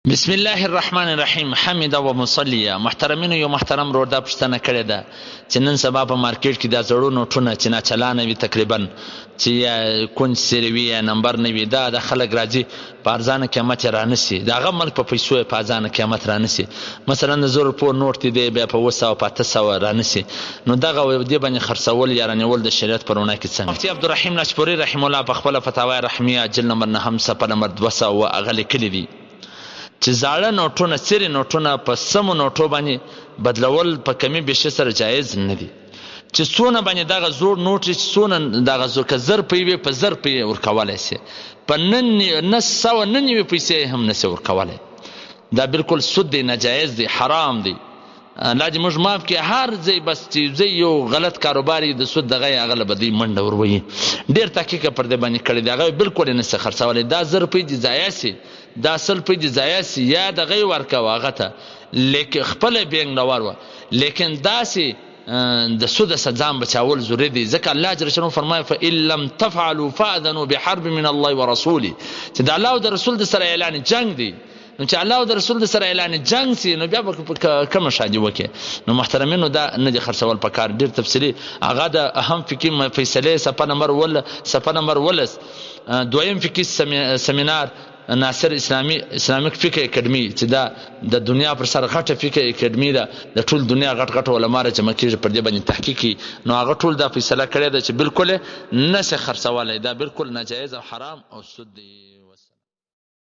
بسم الله الرحمن الرحیم. حمد و مصلیه. محترمینو، یو محترم رو دا پوښتنه کړې ده چې نن سبا په مارکیټ کې دا زړو نوټونه چې ناچلانه وي تقریبا، چې یا کونج سرې وي یا نمبر نه وي، دا د خلک راځي په ارزانه قیمت یې رانیسي، د هغه ملک په پیسو یې په ارزانه قیمت رانیسي. مثلا د 1000 روپو نوټ دی بیا په 200 په 800 رانیسي، نو دغه دې باندې خرڅول یا رانیول د شریعت په رڼا کې څنګه؟ مفتي عبدالرحیم ناشپوري رحم الله په خپله فتاوی رحمیه جلد نمبر 9 صفحه نمبر 200 هغه لیکلي دي چې زاړه نوټونه سری نوټونه په سمو نوټو باندې بدلول په کمی بیشي سره جایز نه دي، چې څونه باندې دغه زوړ نوټ چې څونه دغه که 1000 روپۍ وي په 1000 روپۍ ورکولی سي، په 999 پیسې هم نسي ورکولی. دا بالکل سود دی، ناجایز دی، حرام دی. الله دې موږ معاف کړي. هر ځای بس چې ځای یو غلط کاروبار د سود دغه یې هغه له به دوی منډه وروهي. ډېر تحقیق پر دې باندې کړی دی، هغه بالکل یې نسي خرڅولی. دا 1000 روپۍ دې ضایع سي، دا 100 روپۍ دې ضایع سي، یا دغه یې ورکوه هغه ته، لیکن خپله بینک له وروه. لیکن داسې د سود څخه ځان بچاول ضروري دي، ځکه الله جل شانه فرمایي فإن لم تفعلوا فأذنوا بحرب من الله ورسوله، چې د الله او د رسول د سره اعلان جنگ دی. نو چې الله او د رسول د سره اعلان جنگ سي، نو بیا به کومه شادي وکړي. نو محترمینو، دا نه دي خرڅول پکار. ډېر تفصیلي هغه د اهم فقهي فیصلې صفحه نمبر 10 دویم فقهي سمینار ناصر اسلامیک فقه اکیډمي، چې دا د دنیا پر سر غټه فقه اکیډمي ده، د ټول دنیا غټ علما راجمع کېږي پر دې باندې تحقیق کوي. نو هغه ټول دا فیصله کړې ده چې بالکل نه سي خرڅولی، دا بالکل ناجایز او حرام او سود دی.